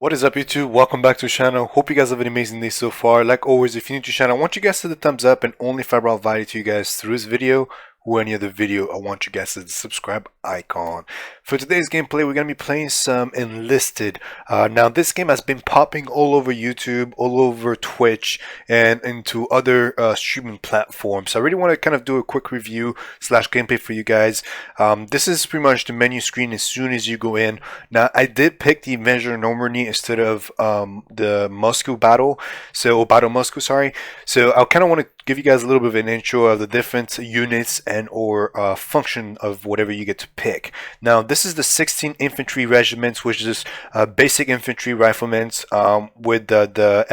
What is up, YouTube? Welcome back to the channel. Hope you guys have an amazing day so far. Like always, if you're new to the channel, I want you guys to hit the thumbs up, and only if I brought value to you guys through this video or any other video, I want you guys to hit the subscribe icon. For today's gameplay, we're going to be playing some Enlisted. Now, this game has been popping all over YouTube, all over Twitch, and into other streaming platforms. So I really want to kind of do a quick review slash gameplay for you guys. This is pretty much the menu screen as soon as you go in. Now, I did pick the Avenger Normandy instead of the Moscow battle, Battle Moscow, sorry. So I kind of want to give you guys a little bit of an intro of the different units and or function of whatever you get to pick. Now, this is the 16 infantry regiments, which is basic infantry riflemen with the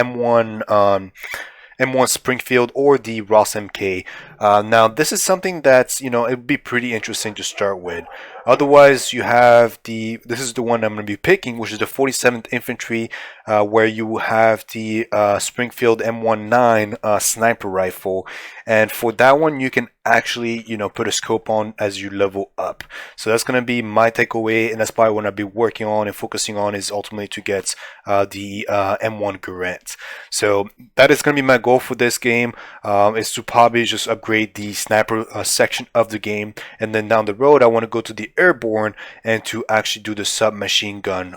M1 Springfield or the Ross MK. Now, this is something that's, it would be pretty interesting to start with. Otherwise, you have this is the one I'm going to be picking, which is the 47th Infantry, where you have the Springfield M19 sniper rifle. And for that one, you can actually, put a scope on as you level up. So that's going to be my takeaway, and that's probably what I'll be working on and focusing on, is ultimately to get the M1 Garand. So that is going to be my goal for this game, is to probably just upgrade the sniper section of the game, and then down the road I want to go to the airborne and to actually do the submachine gun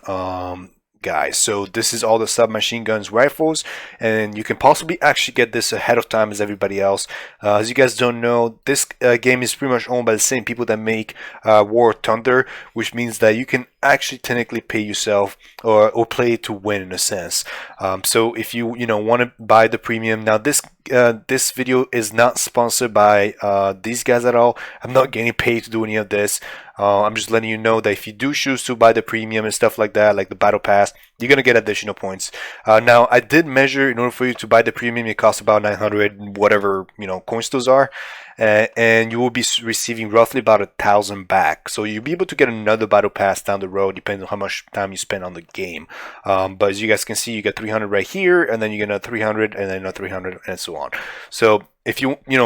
guys. So this is all the submachine guns rifles, and you can possibly actually get this ahead of time as everybody else. As you guys don't know, this game is pretty much owned by the same people that make War Thunder, which means that you can actually technically pay yourself or play to win in a sense. So if you want to buy the premium, now this video is not sponsored by these guys at all. I'm not getting paid to do any of this. I'm just letting you know that if you do choose to buy the premium and stuff like that, like the battle pass, you're gonna get additional points. Now, I did measure, in order for you to buy the premium, it costs about 900 whatever coins those are, and you will be receiving roughly about 1,000 back. So you'll be able to get another battle pass down the road, depending on how much time you spend on the game. But as you guys can see, you get 300 right here, and then you get another 300, and then another 300, and so on. So if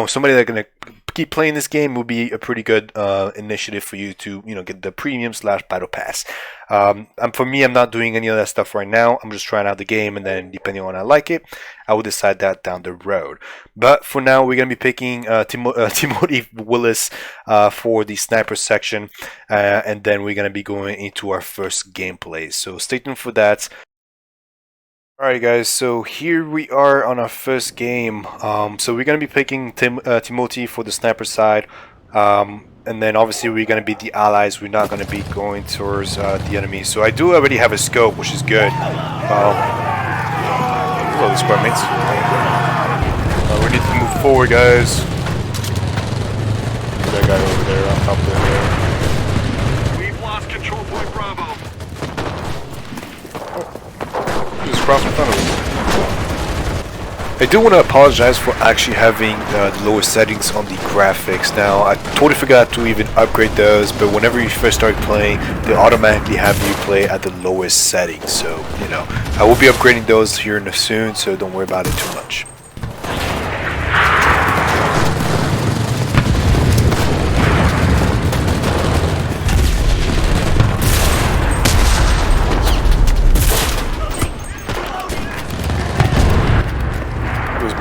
somebody that's gonna keep playing this game, will be a pretty good initiative for you to get the premium slash battle pass. For me, I'm not doing any of that stuff right now. I'm just trying out the game, and then depending on how I like it, I will decide that down the road. But for now, we're gonna be picking Timothy Willis for the sniper section, and then we're gonna be going into our first gameplay. So stay tuned for that. Alright guys, so here we are on our first game. So we're going to be picking Timothy for the sniper side, and then obviously we're going to be the allies. We're not going to be going towards the enemy. So I do already have a scope, which is good. Hello, the squad mates. We need to move forward, guys. That guy over there on top of the hill. We've lost control point Bravo. Just cross in front of us. I do want to apologize for actually having the lowest settings on the graphics. Now, I totally forgot to even upgrade those, but whenever you first start playing, they automatically have you play at the lowest settings. So, I will be upgrading those here soon, so don't worry about it too much.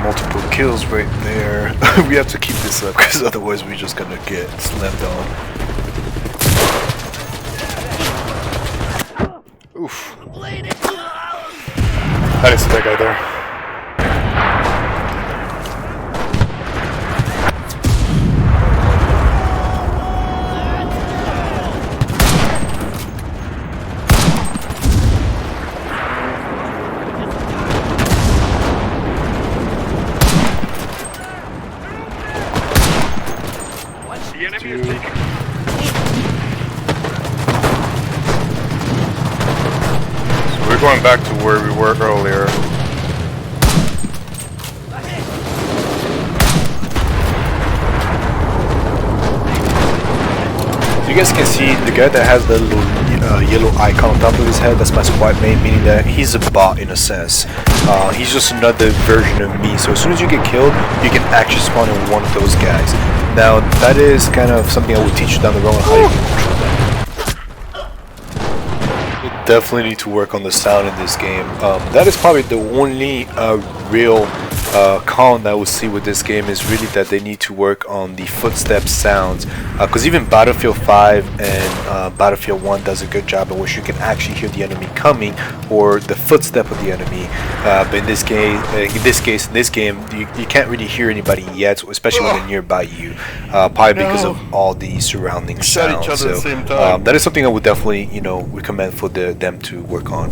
Multiple kills right there. We have to keep this up, because otherwise we're just gonna get slammed on. Oof. I didn't see that guy there. The enemy is taking. So we're going back to where we were earlier. You guys can see the guy that has the little yellow icon on top of his head, that's my squad mate, meaning that he's a bot in a sense. He's just another version of me, so as soon as you get killed, you can actually spawn in one of those guys. Now, that is kind of something I will teach you down the road on how you can control that. definitely need to work on the sound in this game. That is probably the only real con that I would see with this game, is really that they need to work on the footstep sounds. Because even Battlefield 5 and Battlefield 1 does a good job in which you can actually hear the enemy coming or the footstep of the enemy. But in this game, you can't really hear anybody yet, especially when they're nearby you. Probably because of all the surrounding sounds. Each other at the same So time. that is something I would definitely, recommend for them to work on.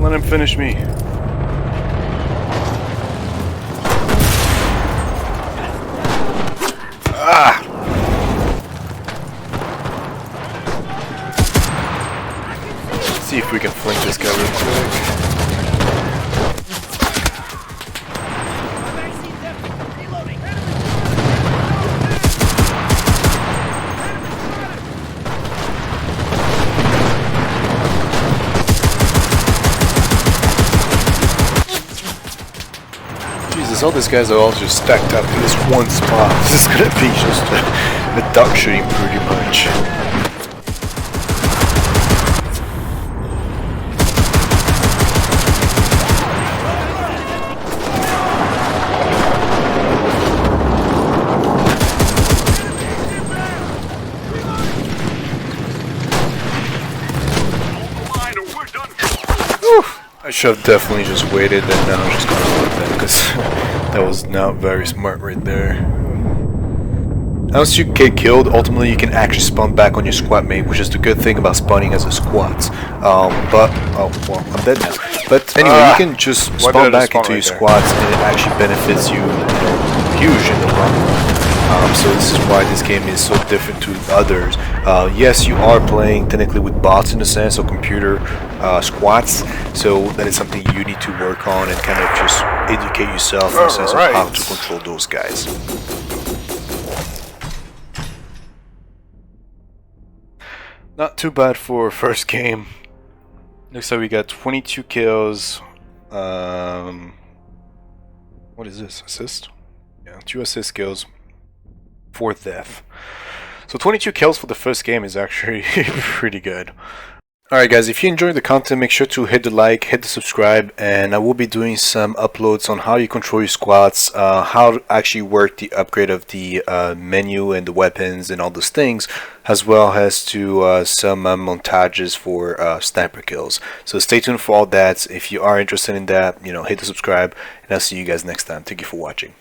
Let him finish me. Let's see if we can flank this guy real quick. Jesus, all these guys are all just stacked up in this one spot. This is gonna be just a duck shooting pretty much. I should have definitely just waited, and now I'm just gonna look that, because that was not very smart right there. Once you get killed, ultimately you can actually spawn back on your squad mate, which is the good thing about spawning as a squad. Oh well, I'm dead now. But anyway, you can just spawn back into your squads, and it actually benefits you, huge in the long run. So this is why this game is so different to others. Yes, you are playing technically with bots in a sense, or computer squats. So that is something you need to work on and kind of just educate yourself in the sense of how to control those guys. Not too bad for first game. Looks like we got 22 kills. What is this? Assist? Yeah, 2 assist kills. 4th death. So 22 kills for the first game is actually pretty good. Alright guys, if you enjoyed the content, make sure to hit the like, hit the subscribe, and I will be doing some uploads on how you control your squads, how to actually work the upgrade of the menu and the weapons and all those things, as well as to some montages for sniper kills. So stay tuned for all that. If you are interested in that, hit the subscribe, and I'll see you guys next time. Thank you for watching.